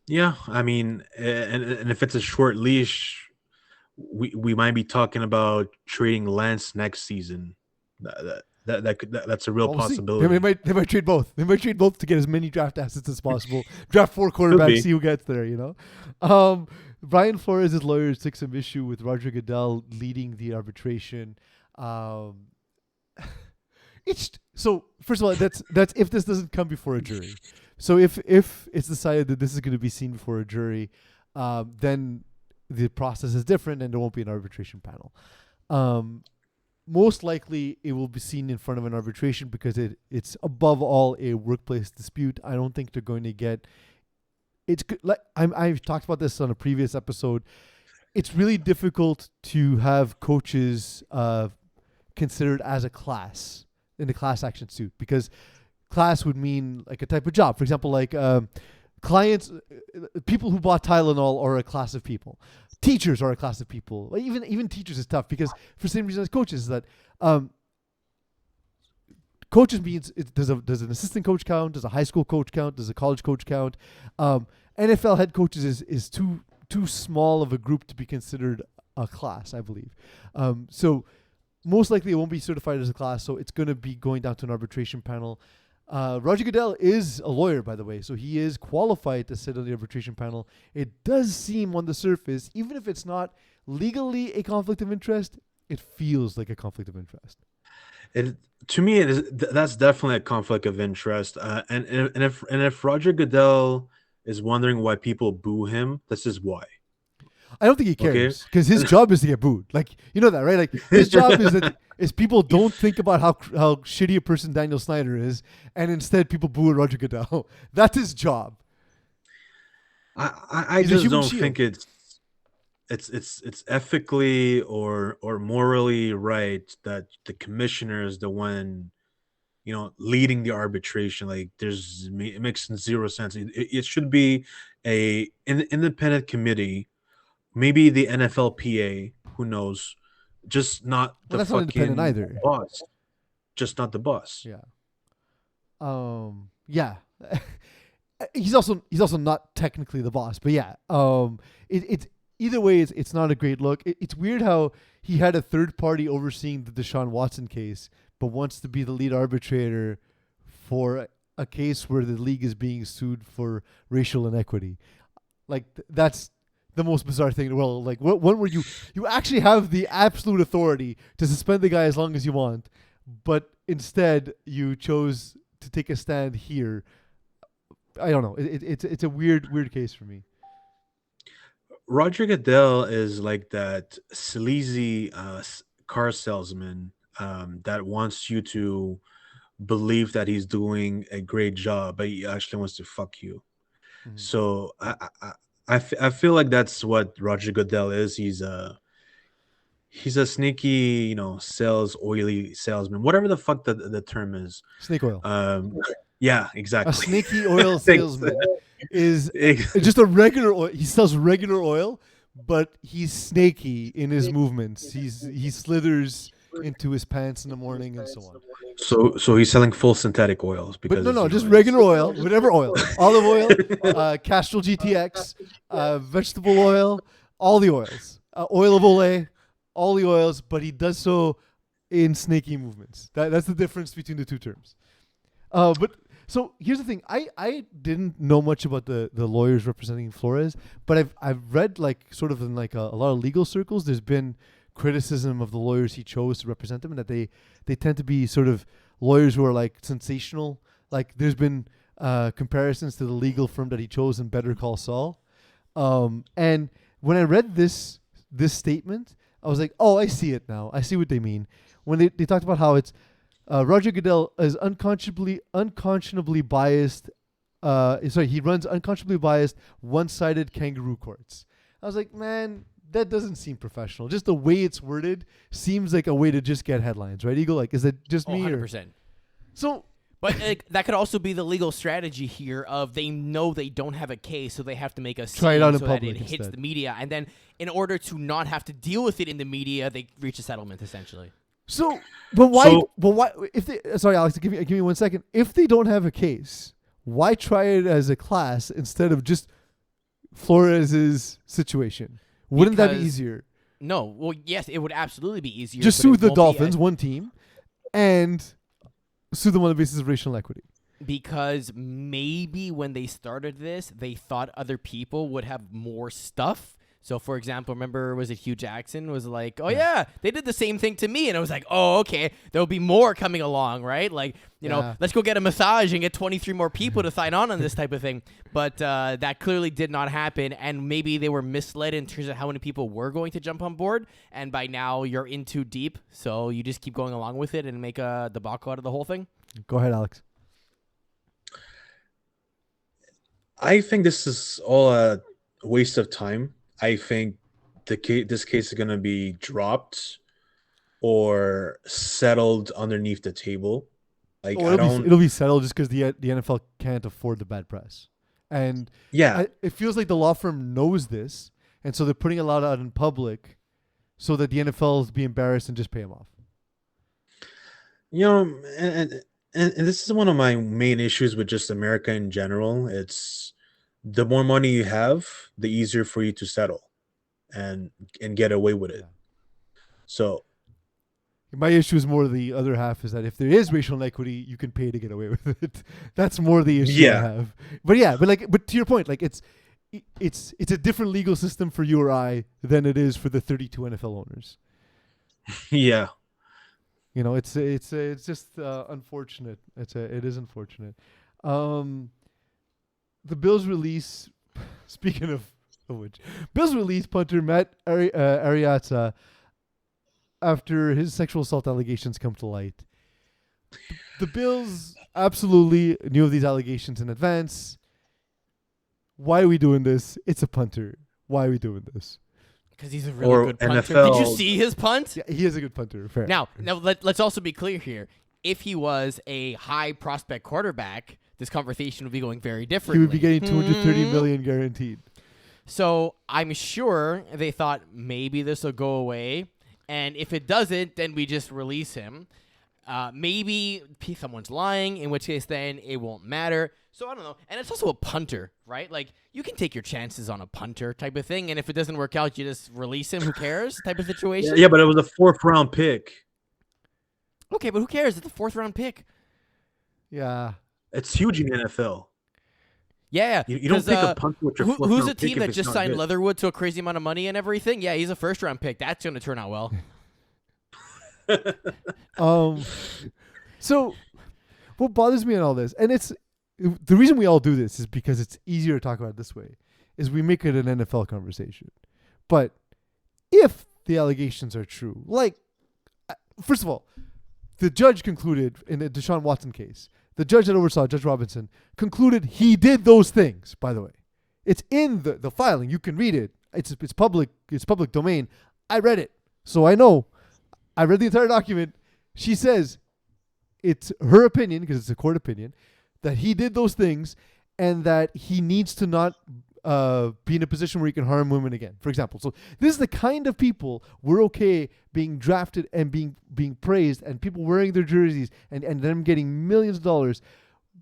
Yeah, I mean, and if it's a short leash, we might be talking about trading Lance next season. That's a real possibility. They might trade both. They might trade both to get as many draft assets as possible. Draft 4 quarterbacks, see who gets there. Brian Flores' lawyers took some issue with Roger Goddell leading the arbitration. So first of all, that's if this doesn't come before a jury. So if it's decided that this is going to be seen before a jury, then the process is different and there won't be an arbitration panel. Most likely it will be seen in front of an arbitration because it's above all a workplace dispute. I don't think they're going to get it's good. Like I've talked about this on a previous episode. It's really difficult to have coaches considered as a class in a class action suit, because class would mean like a type of job. For example, like clients, people who bought Tylenol are a class of people. Teachers are a class of people. Like even teachers is tough, because for the same reason as coaches, is that coaches means does an assistant coach count? Does a high school coach count? Does a college coach count? NFL head coaches is too small of a group to be considered a class, I believe. So most likely it won't be certified as a class, so it's going to be going down to an arbitration panel. Roger Goodell is a lawyer, by the way, so he is qualified to sit on the arbitration panel. It does seem on the surface, even if it's not legally a conflict of interest, it feels like a conflict of interest. To me, that's definitely a conflict of interest. And if Roger Goodell is wondering why people boo him, this is why. I don't think he cares, because his job is to get booed. Like, you know that, right? Like, his job is people don't think about how shitty a person Daniel Snyder is, and instead people boo Roger Goodell. That's his job. I just don't think it's ethically or morally right that the commissioner is the one, leading the arbitration. Like, it makes zero sense. It should be an independent committee. Maybe the NFLPA, who knows? Just not the fucking either. boss. Just not the boss. Yeah. Yeah. he's also not technically the boss, but yeah. It's either way. It's not a great look. It's weird how he had a third party overseeing the Deshaun Watson case, but wants to be the lead arbitrator for a case where the league is being sued for racial inequity. Like, that's the most bizarre thing in the world. Like, one where you actually have the absolute authority to suspend the guy as long as you want, but instead you chose to take a stand here. I don't know. It's a weird case for me. Roger Goodell is like that sleazy car salesman that wants you to believe that he's doing a great job, but he actually wants to fuck you. Mm-hmm. So I feel like that's what Roger Goodell is. He's a sneaky, sales oily salesman, whatever the fuck the term is. Snake oil. Yeah, exactly. A sneaky oil salesman is just a regular oil. He sells regular oil, but he's snaky in his movements. He slithers into his pants in the morning and so on. So he's selling full synthetic oils, because but no, just regular oil, whatever oil, olive oil, Castrol GTX, vegetable oil, all the oils, oil of Olay, all the oils, but he does so in snaky movements. That's the difference between the two terms. But so here's the thing: I didn't know much about the lawyers representing Flores, but I've read, like, sort of in like a lot of legal circles, there's been criticism of the lawyers he chose to represent him, and that they tend to be sort of lawyers who are like sensational. Like, there's been comparisons to the legal firm that he chose in Better Call Saul. And when I read this statement, I was like, oh, I see it now. I see what they mean. When they talked about how it's Roger Goodell is unconscionably biased. He runs unconscionably biased, one-sided kangaroo courts. I was like, man, that doesn't seem professional. Just the way it's worded seems like a way to just get headlines, right, Eagle? Like, is it just me? 100%. So, but that could also be the legal strategy here of they know they don't have a case, so they have to make a try it out in so public that it hits instead. the media, and then in order to not have to deal with it in the media, they reach a settlement essentially. So, but why? But why? If they, sorry, Alex, give me 1 second. If they don't have a case, why try it as a class instead of just Flores' situation? Wouldn't that be easier? No. Well, yes, it would absolutely be easier. Just sue the Dolphins, one team, and sue them on the basis of racial equity. Because maybe when they started this, they thought other people would have more stuff. So, for example, remember, was it Hugh Jackson was like, oh, yeah, they did the same thing to me. And I was like, oh, okay, there'll be more coming along, right? Like, you know, let's go get a massage and get 23 more people to sign on this type of thing. But that clearly did not happen. And maybe they were misled in terms of how many people were going to jump on board. And by now, you're in too deep. So you just keep going along with it and make a debacle out of the whole thing. Go ahead, Alex. I think this is all a waste of time. I think this case is going to be dropped or settled underneath the table. Like Oh, it'll be settled just because the NFL can't afford the bad press, and it feels like the law firm knows this, and so they're putting a lot out in public, so that the NFL is be embarrassed and just pay him off. You know, and this is one of my main issues with just America in general. It's the more money you have, the easier for you to settle and get away with it. So my issue is more the other half is that if there is racial inequity, you can pay to get away with it. That's more the issue I have. But to your point, like it's a different legal system for you or I than it is for the 32 NFL owners. Yeah. You know, it's just unfortunate. It is unfortunate. The Bills release. Speaking of which, Bills release punter Matt Araiza after his sexual assault allegations come to light. The Bills absolutely knew of these allegations in advance. Why are we doing this? It's a punter. Why are we doing this? Because he's a really good punter. NFL. Did you see his punt? Yeah, he is a good punter. Fair. Now let's also be clear here. If he was a high prospect quarterback, this conversation would be going very differently. He would be getting $230 million guaranteed. So I'm sure they thought maybe this will go away. And if it doesn't, then we just release him. Maybe someone's lying, in which case then it won't matter. So I don't know. And it's also a punter, right? Like, you can take your chances on a punter type of thing. And if it doesn't work out, you just release him. Who cares? Type of situation. Yeah, but it was a 4th round pick. Okay, but who cares? It's a 4th round pick. Yeah. It's huge in the NFL. Yeah. You don't take a punter with your 4th round pick. Who's a team that just signed Leatherwood to a crazy amount of money and everything? Yeah, he's a 1st round pick. That's going to turn out well. So what bothers me in all this, and it's the reason we all do this is because it's easier to talk about it this way, is we make it an NFL conversation. But if the allegations are true, like, first of all, the judge concluded in the Deshaun Watson case, the judge that oversaw, Judge Robinson, concluded he did those things, by the way. It's in the filing. You can read it. It's public domain. I read it. So I know. I read the entire document. She says it's her opinion, because it's a court opinion, that he did those things and that he needs to not be in a position where he can harm women again, for example. So this is the kind of people we're okay being drafted and being praised, and people wearing their jerseys and them getting millions of dollars.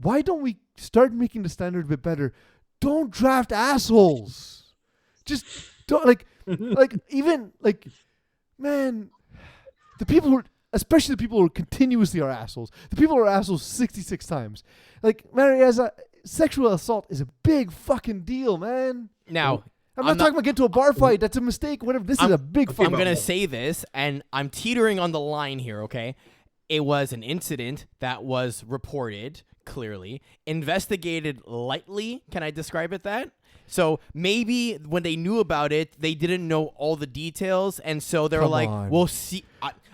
Why don't we start making the standard a bit better? Don't draft assholes. Just don't, man, the people who are, especially the people who continuously are assholes. The people who are assholes 66 times. Like, Marietta, sexual assault is a big fucking deal, man. Now, I'm not talking about getting to a bar fight. That's a mistake. Whatever. This is a big fucking I'm going to say this, and I'm teetering on the line here, okay? It was an incident that was reported, clearly, investigated lightly. Can I describe it that? So maybe when they knew about it, they didn't know all the details, and so they were like, we'll see.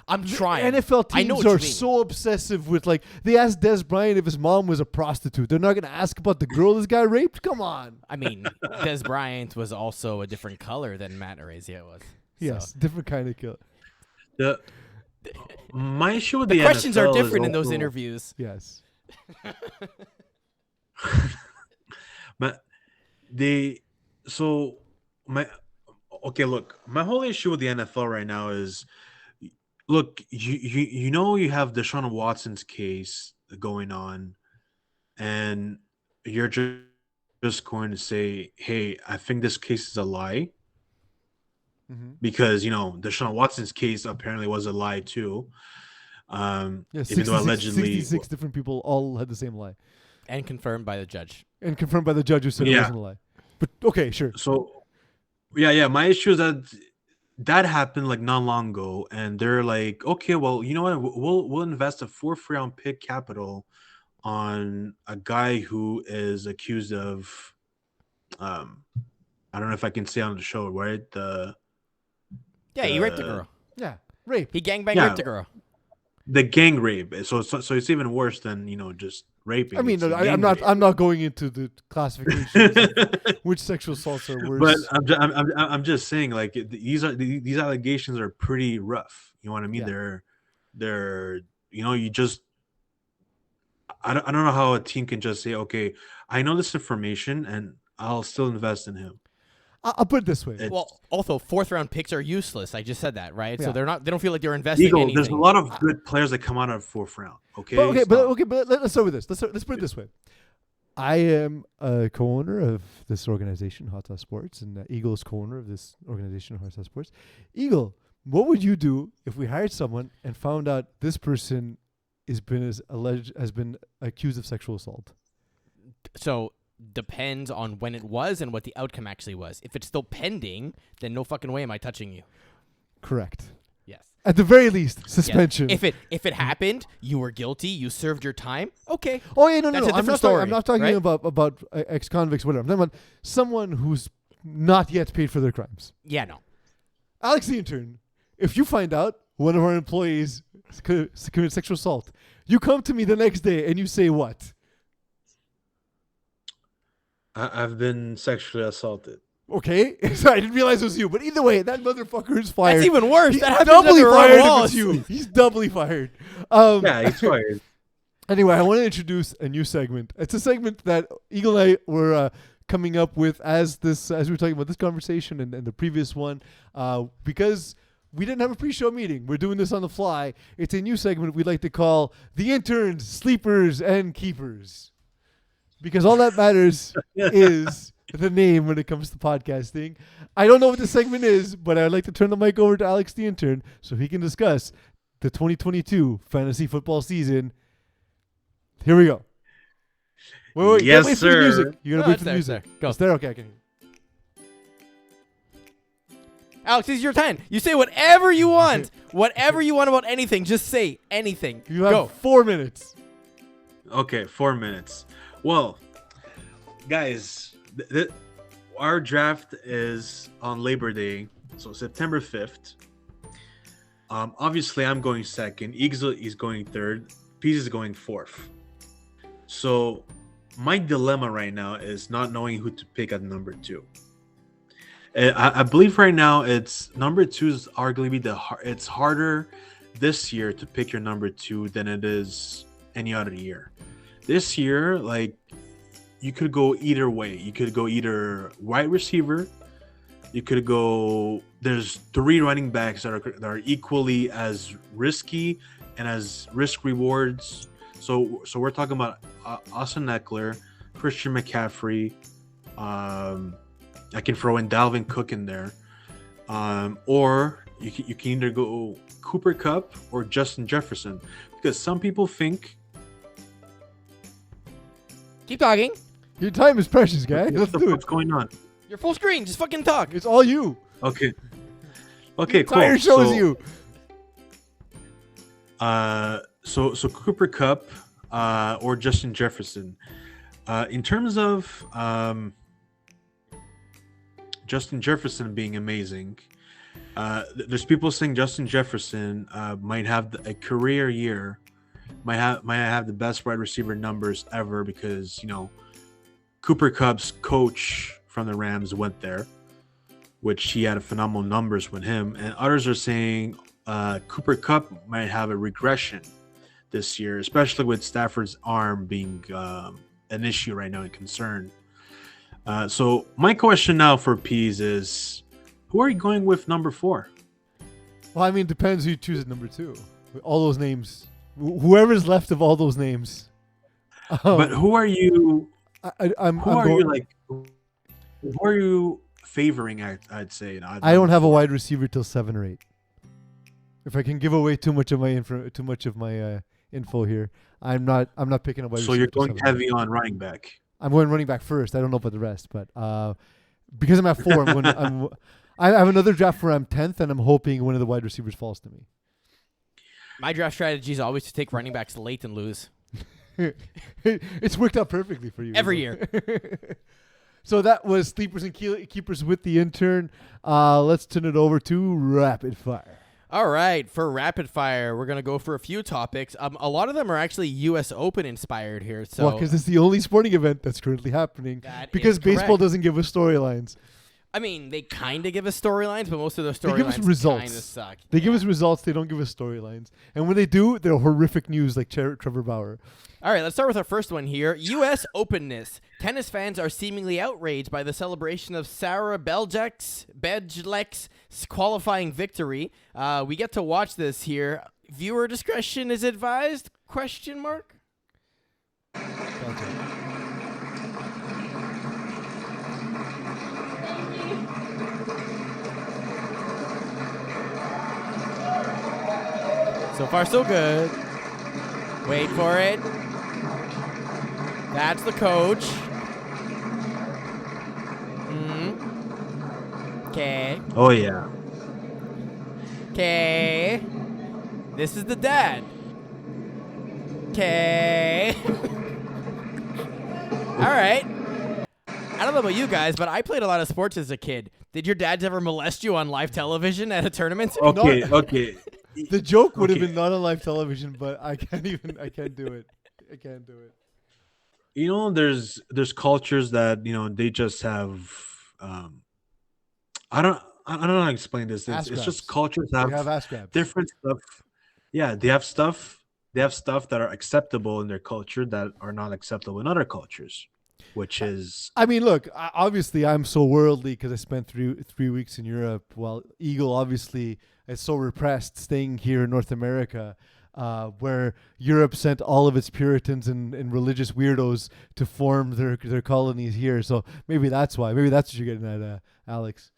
I'm trying. NFL teams are so obsessive with, like, they asked Des Bryant if his mom was a prostitute. They're not going to ask about the girl this guy raped? Come on. I mean, Des Bryant was also a different color than Matt Araiza was. Yes, different kind of killer. My issue with the NFL questions are different in those interviews. Yes. But my whole issue with the NFL right now is, look, you know, you have Deshaun Watson's case going on, and you're just going to say, hey, I think this case is a lie. Mm-hmm. Because, you know, Deshaun Watson's case apparently was a lie too. Even though allegedly 66 different people all had the same lie. And confirmed by the judge. And confirmed by the judge who said it wasn't a lie. But okay, sure. So my issue is that happened like not long ago, and they're like, okay, well, you know what? We'll invest a 4th round pick capital on a guy who is accused of I don't know if I can say on the show, right? He raped a girl. Yeah, rape. He gangbanged raped a girl. The gang rape. So it's even worse than, you know, just raping. I mean, I'm not going into the classifications of which sexual assaults are worse. But I'm just saying, like, these allegations are pretty rough. You know what I mean? Yeah. They're you just I don't know how a team can just say, okay, I know this information and I'll still invest in him. I'll put it this way. Well, also 4th round picks are useless. I just said that, right? Yeah. So they don't feel like they're investing anything. There's a lot of good players that come out of 4th round. Okay. But let's start with this. Let's put it this way. I am a co-owner of this organization, Utaz Sports, and Eagle is co-owner of this organization, Utaz Sports. Eagle, what would you do if we hired someone and found out this person has been accused of sexual assault? So depends on when it was and what the outcome actually was. If it's still pending, then no fucking way am I touching you. Correct. Yes. At the very least, suspension. Yes. If it happened, you were guilty, you served your time. Okay. Oh yeah, no. That's a different story. I'm not talking right? about ex-convicts, whatever. I'm talking about someone who's not yet paid for their crimes. Yeah, no. Alex the intern, if you find out one of our employees committed sexual assault, you come to me the next day and you say what? I've been sexually assaulted. Okay, sorry, I didn't realize it was you. But either way, that motherfucker is fired. That's even worse. That happens doubly fired if it's you. He's doubly fired. Yeah, he's fired. Anyway, I want to introduce a new segment. It's a segment that Eagle and I were coming up with as we were talking about this conversation and the previous one, because we didn't have a pre-show meeting. We're doing this on the fly. It's a new segment we'd like to call the Interns, Sleepers, and Keepers. Because all that matters is the name when it comes to podcasting. I don't know what the segment is, but I'd like to turn the mic over to Alex the intern so he can discuss the 2022 fantasy football season. Here we go. Wait, yes, wait sir. for the music. You're gonna wait for the It's music. there. Go. It's there. Okay, I can hear. Alex, this is your time. You say whatever you want. Whatever you want about anything. Just say anything. You have Go. 4 minutes. Okay, 4 minutes. Well, guys, our draft is on Labor Day, so September 5th. Obviously, I'm going second. Eagle is going third. Peace is going fourth. So my dilemma right now is not knowing who to pick at number 2. I believe right now it's number 2 is arguably it's harder this year to pick your number 2 than it is any other year. This year, like, you could go either way. You could go either wide receiver. You could go. There's 3 running backs that are equally as risky and as risk rewards. So we're talking about Austin Eckler, Christian McCaffrey. I can throw in Dalvin Cook in there, or you can either go Cooper Kupp or Justin Jefferson, because some people think. Keep talking. Your time is precious, guy. Let's do it. What's going on? You're full screen. Just fucking talk. It's all you. Okay, The cool. entire show is you. So Cooper Kupp or Justin Jefferson. In terms of Justin Jefferson being amazing, there's people saying Justin Jefferson might have a career year, might have the best wide receiver numbers ever, because Cooper Kupp's coach from the Rams went there, which he had phenomenal numbers with him. And others are saying Cooper Kupp might have a regression this year, especially with Stafford's arm being an issue right now and concern. So my question now for Peas is, who are you going with number 4? Well, I mean, it depends who you choose at number 2. All those names, whoever's left of all those names. But who are you? Who are you favoring? I'd say. I don't have a wide receiver till 7 or 8. If I can give away too much of my info here, I'm not picking a wide receiver. So you're till going 7 or 8. heavy on running back. I'm going running back first. I don't know about the rest, but because I'm at 4, I have another draft where I'm 10th, and I'm hoping one of the wide receivers falls to me. My draft strategy is always to take running backs late and lose. It's worked out perfectly for you. Every year. So that was Sleepers and Keepers with the intern. Let's turn it over to Rapid Fire. All right, for rapid fire, we're gonna go for a few topics. A lot of them are actually U.S. Open inspired here. So, because it's the only sporting event that's currently happening. Because baseball doesn't give us storylines. I mean, they kind of give us storylines, but most of those storylines kind of suck. They give us results. They don't give us storylines. And when they do, they're horrific news like Trevor Bauer. All right, let's start with our first one here. U.S. openness. Tennis fans are seemingly outraged by the celebration of Sarah Bejlek's qualifying victory. We get to watch this here. Viewer discretion is advised? Question mark? Okay. So far, so good. Wait for it. That's the coach. Okay. Oh, yeah. Okay. This is the dad. Okay. All right. I don't know about you guys, but I played a lot of sports as a kid. Did your dads ever molest you on live television at a tournament? Okay. The joke would have been not on live television, but I can't do it. I can't do it. You know, there's cultures that, they just have I don't know how to explain this. It's just cultures that have different stuff. Yeah, they have stuff that are acceptable in their culture that are not acceptable in other cultures, which is... I mean, look, obviously I'm so worldly because I spent three weeks in Europe, while Eagle obviously is so repressed staying here in North America, where Europe sent all of its Puritans and religious weirdos to form their colonies here. So maybe that's why. Maybe that's what you're getting at, Alex.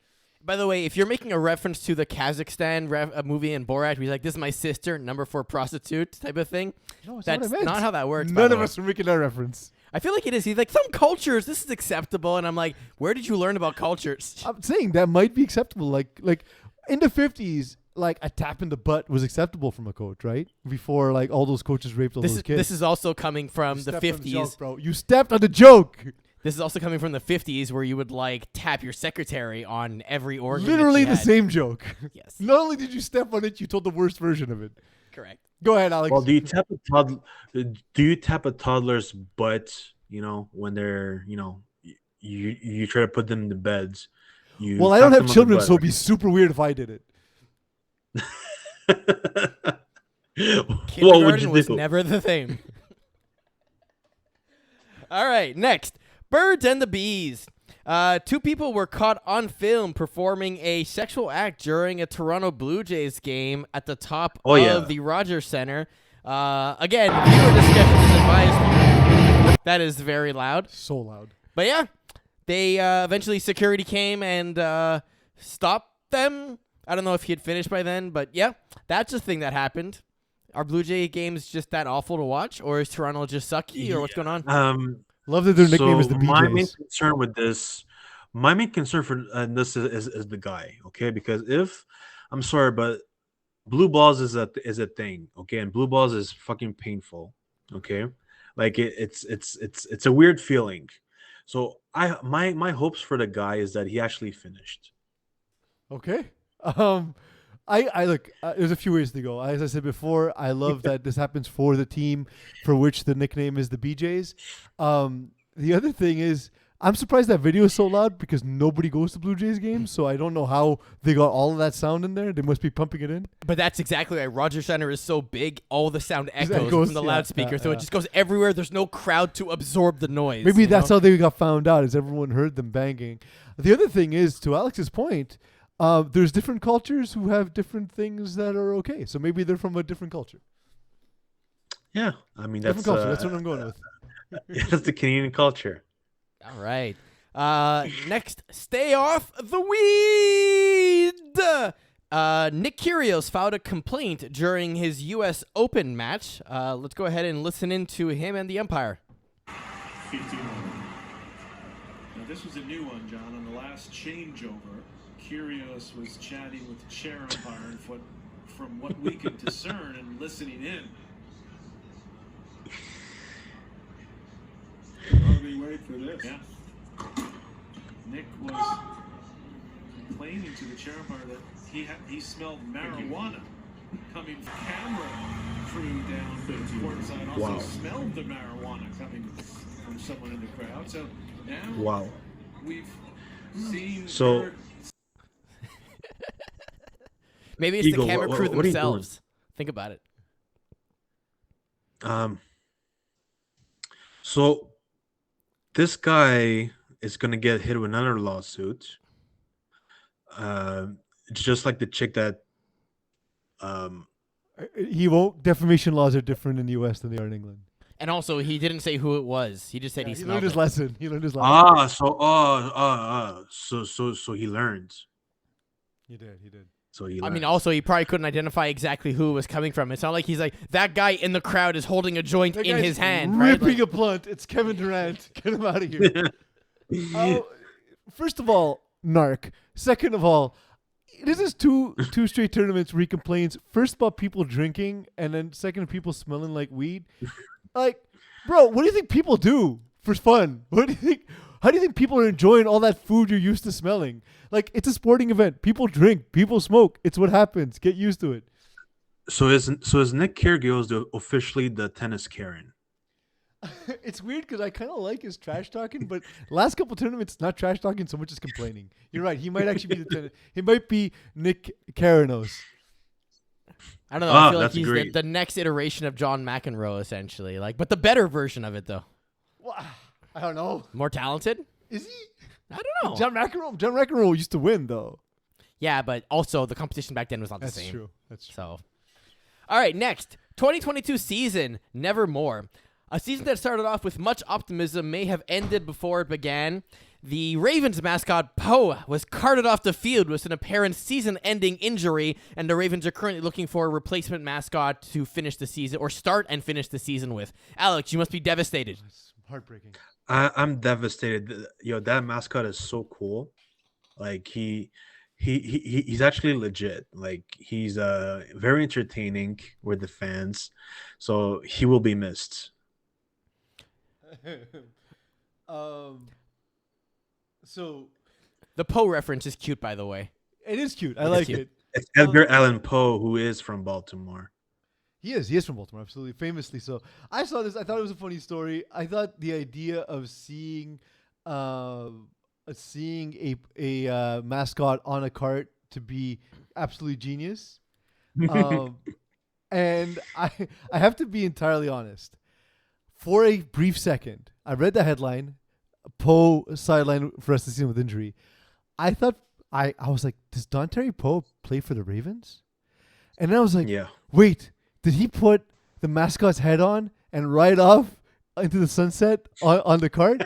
By the way, if you're making a reference to the Kazakhstan movie in Borat, he's like, "This is my sister, number 4 prostitute," type of thing. No, that's not how that works. None of us are making that reference. I feel like it is. He's like, some cultures, this is acceptable, and I'm like, where did you learn about cultures? I'm saying that might be acceptable. Like in the 50s, like a tap in the butt was acceptable from a coach, right? Before like all those coaches raped all those kids. This is also coming from the 50s. Joke, bro. You stepped on the joke. This is also coming from the 50s, where you would like tap your secretary on every organ. Literally the same joke. Yes. Not only did you step on it, you told the worst version of it. Correct. Go ahead, Alex. Well, do you tap a toddler's butt? When they're you try to put them in the beds. Well, I don't have children, so it'd be super weird if I did it. What would you do? Was never the same. All right, next. Birds and the bees. 2 people were caught on film performing a sexual act during a Toronto Blue Jays game at the top of the Rogers Center. Again, viewer discussion is advised. That is very loud. So loud. But yeah, they eventually security came and stopped them. I don't know if he had finished by then, but yeah, that's a thing that happened. Are Blue Jay games just that awful to watch, or is Toronto just sucky, or what's going on? Love that their nickname is the BJs. My main concern for this is the guy, okay? Because I'm sorry, but blue balls is a thing, okay? And blue balls is fucking painful, okay? Like it's a weird feeling. So my hopes for the guy is that he actually finished. Okay. I look. There's a few ways to go. As I said before, I love that this happens for the team for which the nickname is the BJs. The other thing is, I'm surprised that video is so loud because nobody goes to Blue Jays games. So I don't know how they got all of that sound in there. They must be pumping it in. But that's exactly why Rogers Center is so big. All the sound echoes from the loudspeaker, so it just goes everywhere. There's no crowd to absorb the noise. Maybe that's how they got found out, is everyone heard them banging. The other thing is, to Alex's point, there's different cultures who have different things that are okay. So maybe they're from a different culture. Yeah, I mean that's different culture. That's what I'm going with. That's the Canadian culture. All right. Next, stay off the weed. Nick Kyrgios filed a complaint during his U.S. Open match. Let's go ahead and listen in to him and the umpire. 51. Now this was a new one, John. On the last changeover, Kyrgios was chatting with the chair umpire, and from what we could discern and listening in. While we wait for this. Yeah. Nick was complaining to the chair umpire that he smelled marijuana coming from camera crew down the courtside. Also smelled the marijuana coming from someone in the crowd. So now we've seen. So maybe it's Eagle, the camera crew what themselves. Think about it. So this guy is gonna get hit with another lawsuit. It's just like the chick that he won't. Defamation laws are different in the U.S. than they are in England. And also, he didn't say who it was. He just said he smelled learned his it. lesson. He learned his lesson. So he learned. He did. So he. I mean, also, he probably couldn't identify exactly who it was coming from. It's not like he's like, that guy in the crowd is holding a joint That in guy's his hand. ripping Right? a blunt. It's Kevin Durant. Get him out of here. First of all, narc. Second of all, this is two straight tournaments where he complains first about people drinking and then second people smelling like weed. Like, bro, what do you think people do for fun? What do you think? How do you think people are enjoying all that food you're used to smelling? Like, it's a sporting event. People drink. People smoke. It's what happens. Get used to it. So is Nick Kyrgios officially the tennis Karen? It's weird because I kind of like his trash talking, but last couple tournaments, not trash talking so much as complaining. You're right. He might actually be the tennis. He might be Nick Karanos. I don't know. I feel like he's the next iteration of John McEnroe, essentially. Like, but the better version of it, though. Well, I don't know. More talented? Is he? I don't know. John McEnroe used to win, though. Yeah, but also the competition back then was not the same. That's true. So, all right, next. 2022 season, nevermore. A season that started off with much optimism may have ended before it began. The Ravens mascot, Poe, was carted off the field with an apparent season-ending injury, and the Ravens are currently looking for a replacement mascot to finish the season, or start and finish the season with. Alex, you must be devastated. It's heartbreaking. I'm devastated. Yo, that mascot is so cool. Like he's actually legit. Like he's very entertaining with the fans. So he will be missed. So the Poe reference is cute, by the way. It is cute. I like it. It's Edgar Allan Poe, who is from Baltimore. He is from Baltimore, absolutely, famously so. I saw this. I thought it was a funny story. I thought the idea of seeing a mascot on a cart to be absolutely genius. And I have to be entirely honest. For a brief second, I read the headline, Poe sidelined for the rest of the season with injury. I thought I was like, does Dontari Poe play for the Ravens? And then I was like, wait, did he put the mascot's head on and ride off into the sunset on the cart?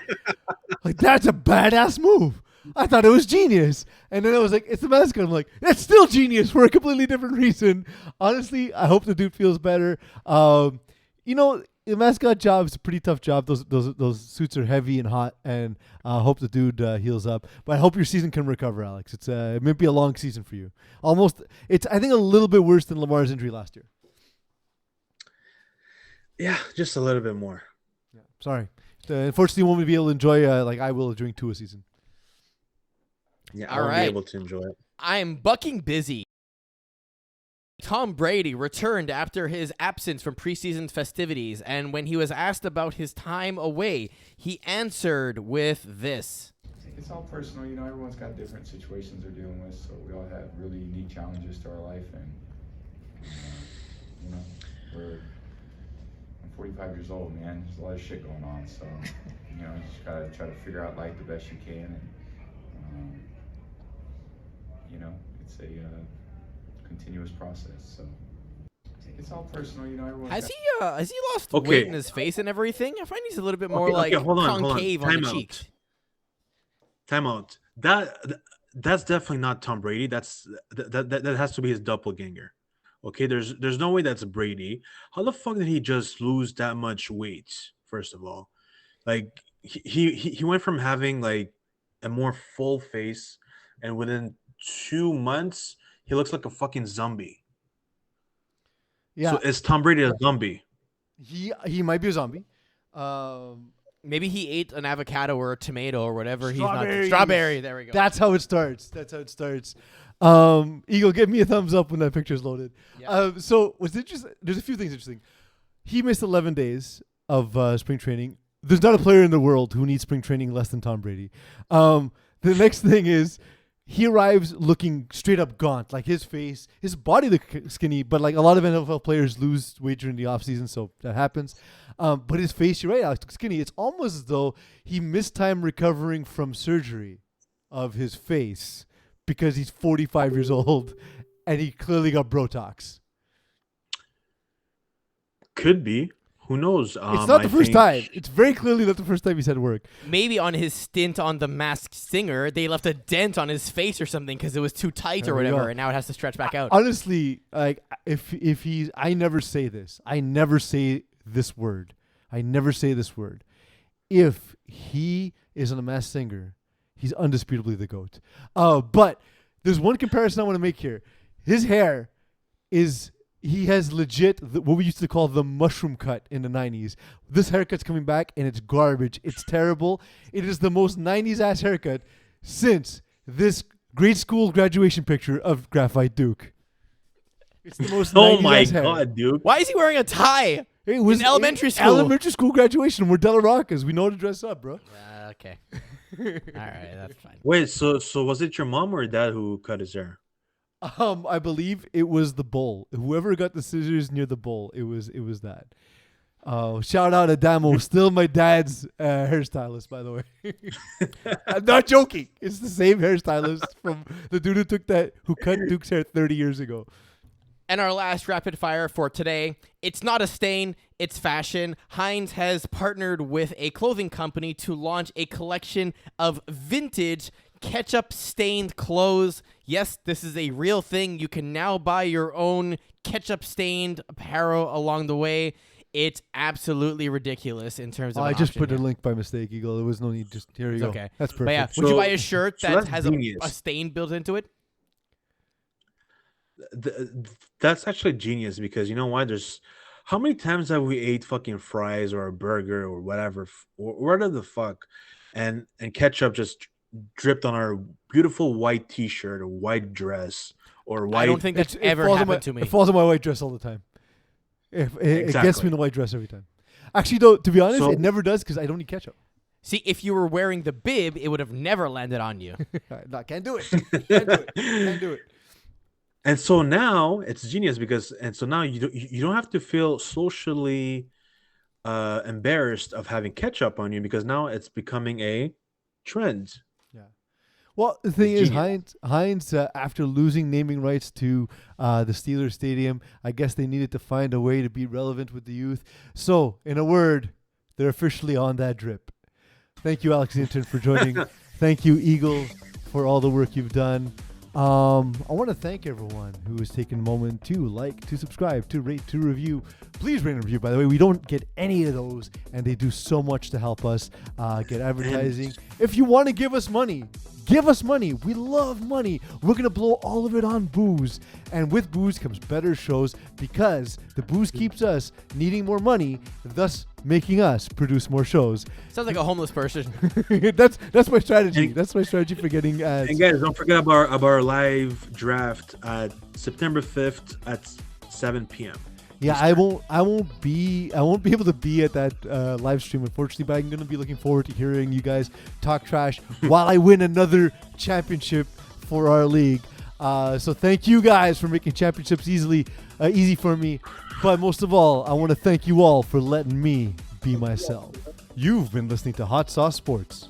Like, that's a badass move. I thought it was genius. And then I was like, it's the mascot. I'm like, that's still genius for a completely different reason. Honestly, I hope the dude feels better. The mascot job is a pretty tough job. Those suits are heavy and hot, and I hope the dude heals up. But I hope your season can recover, Alex. It might be a long season for you. It's I think a little bit worse than Lamar's injury last year. Yeah, just a little bit more. Yeah, sorry. Unfortunately, you won't be able to enjoy like I will during a season. Yeah, I won't be able to enjoy it. I'm bucking busy. Tom Brady returned after his absence from preseason festivities, and when he was asked about his time away, he answered with this. It's all personal, everyone's got different situations they're dealing with, so we all have really unique challenges to our life, and, I'm 45 years old, man. There's a lot of shit going on, so, you just gotta try to figure out life the best you can, and, it's a continuous process, so it's all personal, everyone. Has he lost weight in his face and everything? I find he's a little bit more concave on the cheeks. Time out. That's definitely not Tom Brady. That has to be his doppelganger. Okay, there's no way that's Brady. How the fuck did he just lose that much weight? First of all, like he went from having like a more full face, and within 2 months he looks like a fucking zombie. Yeah. So is Tom Brady a zombie? He might be a zombie. Maybe he ate an avocado or a tomato or whatever. Strawberry. There we go. That's how it starts. Eagle, give me a thumbs up when that picture's loaded. Yeah. So what's interesting? There's a few things interesting. He missed 11 days of spring training. There's not a player in the world who needs spring training less than Tom Brady. The next thing is he arrives looking straight up gaunt. Like his face, his body looked skinny, but like a lot of NFL players lose weight during the offseason, so that happens. But his face, you're right, Alex, looks skinny. It's almost as though he missed time recovering from surgery of his face because he's 45 years old and he clearly got Botox. Could be. Who knows? It's not the first time. It's very clearly not the first time he's had work. Maybe on his stint on The Masked Singer, they left a dent on his face or something because it was too tight or whatever, and now it has to stretch back out. Honestly, like if he's, I never say this. I never say this word. If he is on The Masked Singer, he's undisputably the GOAT. But there's one comparison I want to make here. His hair is. He has legit what we used to call the mushroom cut in the 90s. This haircut's coming back, and it's garbage. It's terrible. It is the most 90s-ass haircut since this grade school graduation picture of Graphite Duke. It's the most 90s-ass Oh, my hair. God, Duke. Why is he wearing a tie? It was in elementary school. Elementary school graduation. We're Della Roccas. We know how to dress up, bro. Okay. All right, that's fine. Wait, so was it your mom or dad who cut his hair? I believe it was the bowl. Whoever got the scissors near the bowl, it was that. Shout out Adamo, still my dad's hairstylist, by the way. I'm not joking. It's the same hairstylist from the dude who cut Duke's hair 30 years ago. And our last rapid fire for today. It's not a stain, it's fashion. Heinz has partnered with a clothing company to launch a collection of vintage ketchup-stained clothes. Yes, this is a real thing. You can now buy your own ketchup-stained apparel along the way. It's absolutely ridiculous in terms of. I just put a link by mistake, Eagle. There was no need. Just here you go. Okay, that's perfect. But yeah, would you buy a shirt that has a stain built into it? That's actually genius because you know why? There's how many times have we ate fucking fries or a burger or whatever, or whatever the fuck, and ketchup just dripped on our beautiful white T-shirt or white dress or white. I don't think that's ever happened to me. It falls on my white dress all the time. It gets me in the white dress every time. Actually, though, to be honest, it never does because I don't eat ketchup. See, if you were wearing the bib, it would have never landed on you. No, can't do it. Can't do it. And so now it's genius because now you don't have to feel socially embarrassed of having ketchup on you because now it's becoming a trend. Yeah. Well, the thing is, Heinz after losing naming rights to the Steelers Stadium, I guess they needed to find a way to be relevant with the youth. So, in a word, they're officially on that drip. Thank you, Alex Intern, for joining. Thank you, Eagle, for all the work you've done. I want to thank everyone who has taken a moment to like, to subscribe, to rate, to review. Please rate and review, by the way. We don't get any of those, and they do so much to help us get advertising. If you want to give us money, give us money. We love money. We're going to blow all of it on booze. And with booze comes better shows because the booze keeps us needing more money, thus making us produce more shows. Sounds like a homeless person. That's my strategy. That's my strategy for getting ads. And guys, don't forget about our live draft at September 5th at 7 p.m. Yeah, I won't be able to be at that live stream, unfortunately, but I'm going to be looking forward to hearing you guys talk trash while I win another championship for our league. So thank you guys for making championships easy for me. But most of all, I want to thank you all for letting me be myself. You've been listening to Hot Sauce Sports.